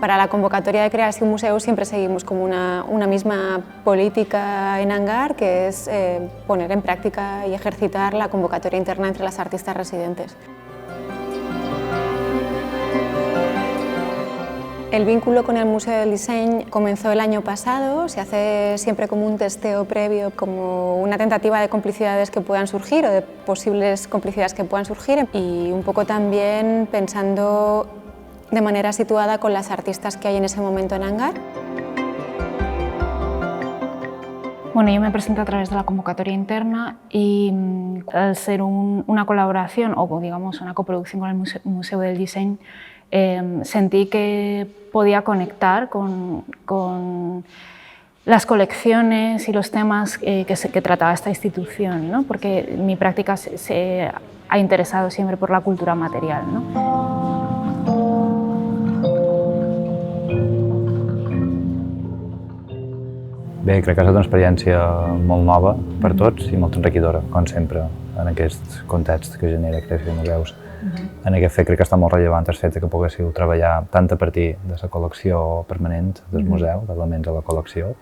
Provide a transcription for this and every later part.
Para la convocatoria de crearse un museo siempre seguimos como una misma política en Angar, que es poner en práctica y ejercitar la convocatoria interna entre las artistas residentes. El vínculo con el Museo del Diseño comenzó el año pasado, se hace siempre como un testeo previo, como una tentativa de complicidades que puedan surgir o de posibles complicidades que puedan surgir y un poco también pensando de manera situada con las artistas que hay en ese momento en Angar. Bueno, yo me presenté a través de la convocatoria interna y al ser una colaboración o digamos una coproducción con el Museo del Diseño, sentí que podía conectar con las colecciones y los temas que trataba esta institución, ¿no? Porque mi práctica se ha interesado siempre por la cultura material, ¿no? Bé, crec que ha estat una experiència molt nova per tots i molt enriquidora, com sempre, en aquest context que genera creació de museus. En aquest fet crec que està molt rellevant el fet que poguéssiu treballar tant a partir de la col·lecció permanent del museu, d'elements de la col·lecció,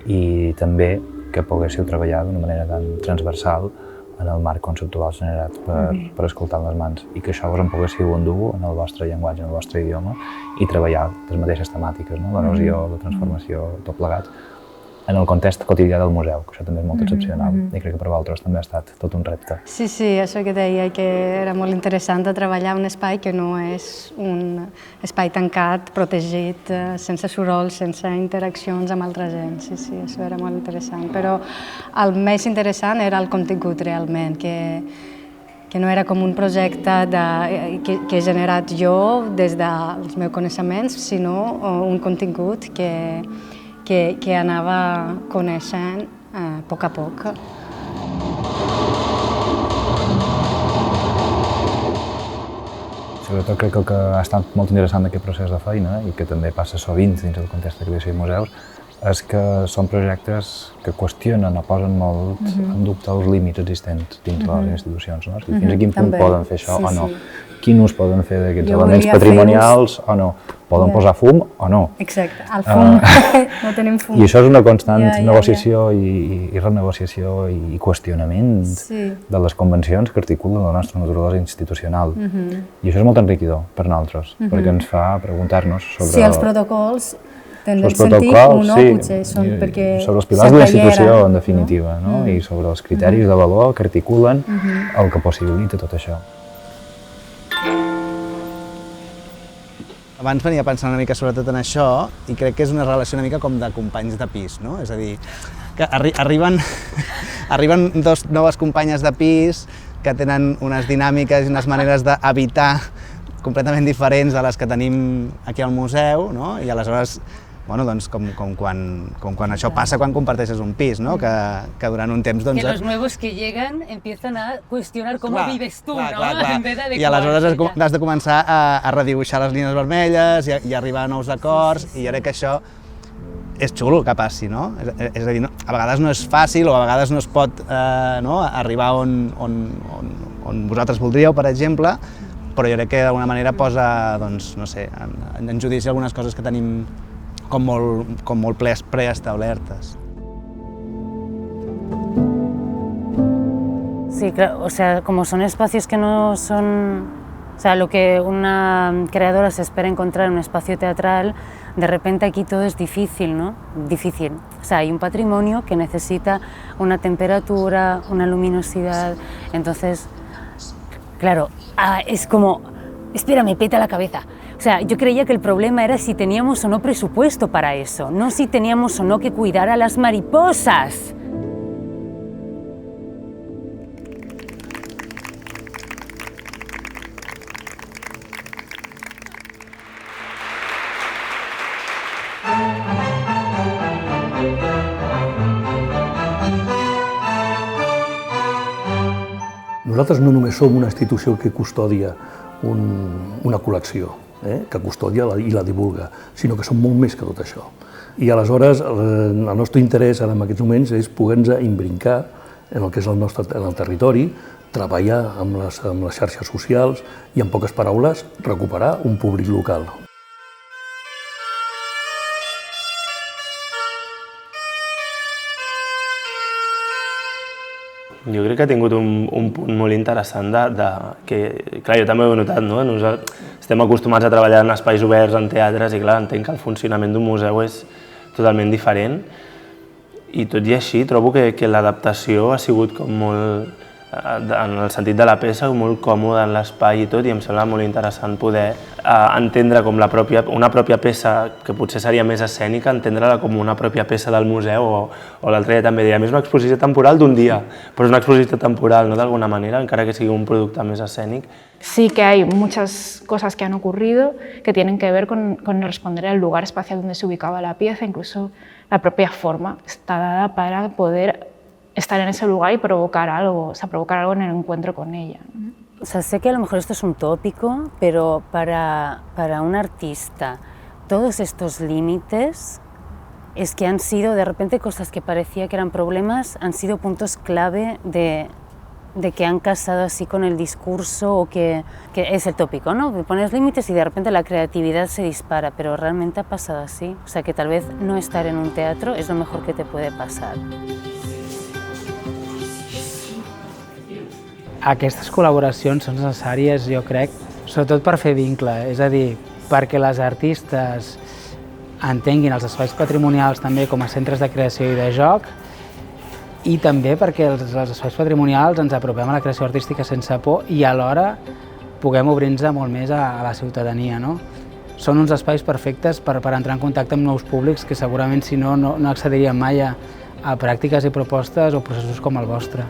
i també que poguéssiu treballar d'una manera tan transversal en el marc conceptual generat per escoltar les mans i que això vos en poguéssiu endur en el vostre llenguatge, en el vostre idioma i treballar les mateixes temàtiques, l'erosió, la transformació, tot plegat, en el context quotidià del museu, que això també és molt excepcional i crec que per vosaltres també ha estat tot un repte. Sí, això que deia, que era molt interessant de treballar un espai que no és un espai tancat, protegit, sense soroll, sense interaccions amb altra gent. Sí, això era molt interessant. Però el més interessant era el contingut realment, que no era com un projecte que he generat jo des dels meus coneixements, sinó un contingut que anava coneixent a poc a poc. Sobretot crec que el que ha estat molt interessant d'aquest procés de feina i que també passa sovint dins del context de creació de museus és que són projectes que qüestionen o posen molt en dubte els límits existents dins de les institucions. Fins a quin punt poden fer això o no? Quin ús poden fer d'aquests elements patrimonials o no? Poden posar fum o no? Exacte, el fum, no tenim fum. I això és una constant negociació i renegociació i qüestionament de les convencions que articulen la nostra naturalesa institucional. I això és molt enriquidor per nosaltres, perquè ens fa preguntar-nos sobre... Si els protocols tenen sentit o no, potser són perquè... Sobre els pilars de la institució, en definitiva, i sobre els criteris de valor que articulen el que possibilita tot això. Abans venia pensant una mica sobretot en això i crec que és una relació una mica com de companys de pis, no? És a dir, que arriben dos noves companyes de pis que tenen unes dinàmiques i unes maneres d'habitar completament diferents de les que tenim aquí al museu, no? I aleshores, bueno, doncs, com quan això passa quan comparteixes un pis, no? Que durant un temps... Que los nuevos que llegan empiezan a cuestionar cómo vives tú, ¿no? En vez de adecuar. I aleshores has de començar a redibuixar les línies vermelles i arribar a nous acords, i jo crec que això és xulo que passi, no? És a dir, a vegades no és fàcil o a vegades no es pot arribar on vosaltres voldríeu, per exemple, però jo crec que d'alguna manera posa, doncs, no sé, en judici algunes coses que tenim com molt preestablertes. Sí, claro, o sea, como son espacios que no son... O sea, lo que una creadora se espera encontrar en un espacio teatral, de repente aquí todo es difícil, ¿no? Difícil. O sea, hay un patrimonio que necesita una temperatura, una luminosidad, entonces, claro, es como, espera, me peta la cabeza. O sea, yo creía que el problema era si teníamos o no presupuesto para eso, no si teníamos o no que cuidar a las mariposas. Nosaltres no només som una institució que custodia una col·lecció, que custodia i la divulga, sinó que som molt més que tot això. I aleshores el nostre interès en aquests moments és poder-nos imbrincar en el que és el territori, treballar amb les xarxes socials i, en poques paraules, recuperar un públic local. Jo crec que ha tingut un punt molt interessant que, clar, jo també ho he notat, no? Estem acostumats a treballar en espais oberts, en teatres, i clar, entenc que el funcionament d'un museu és totalment diferent. I tot i així trobo que l'adaptació ha sigut com molt, en el sentit de la peça, molt còmode en l'espai i tot, i em sembla molt interessant poder entendre com una pròpia peça, que potser seria més escènica, entendre-la com una pròpia peça del museu, o l'altre dia també deia, és una exposició temporal d'un dia, però és una exposició temporal, no, d'alguna manera, encara que sigui un producte més escènic. Sí que hay muchas cosas que han ocurrido que tienen que ver con responder al lugar espacial donde se ubicaba la pieza, incluso la propia forma está dada para poder estar en ese lugar y provocar algo, o sea, provocar algo en el encuentro con ella. O sea, sé que a lo mejor esto es un tópico, pero para un artista todos estos límites es que han sido de repente cosas que parecía que eran problemas, han sido puntos clave de que han casado así con el discurso, o que es el tópico, ¿no? Que pones límites y de repente la creatividad se dispara, pero realmente ha pasado así. O sea, que tal vez no estar en un teatro es lo mejor que te puede pasar. Aquestes col·laboracions són necessàries, jo crec, sobretot per fer vincle, és a dir, perquè les artistes entenguin els espais patrimonials també com a centres de creació i de joc, i també perquè els espais patrimonials ens apropem a la creació artística sense por i alhora puguem obrir-nos molt més a la ciutadania, no? Són uns espais perfectes per entrar en contacte amb nous públics que segurament si no accediríem mai a pràctiques i propostes o processos com el vostre.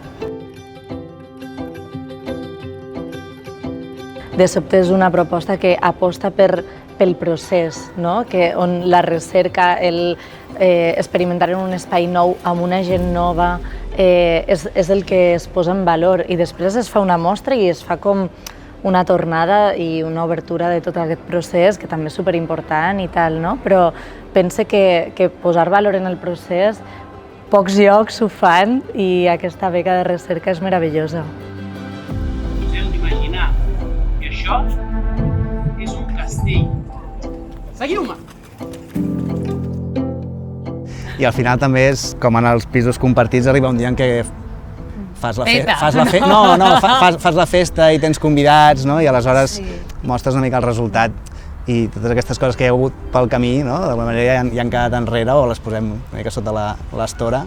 De sobte és una proposta que aposta pel procés, no? On la recerca, experimentar en un espai nou amb una gent nova és el que es posa en valor, i després es fa una mostra i es fa com una tornada i una obertura de tot aquest procés, que també és superimportant i tal, no? Però pense que posar valor en el procés, pocs llocs ho fan, i aquesta beca de recerca és meravellosa. Us heu d'imaginar que això és un castell. Seguiu-me! I al final també és, com en els pisos compartits, arriba un dia en què fas la festa i tens convidats, no? I aleshores mostres una mica el resultat, i totes aquestes coses que hi ha hagut pel camí, no? D'alguna manera ja han quedat enrere o les posem una mica sota l'estora.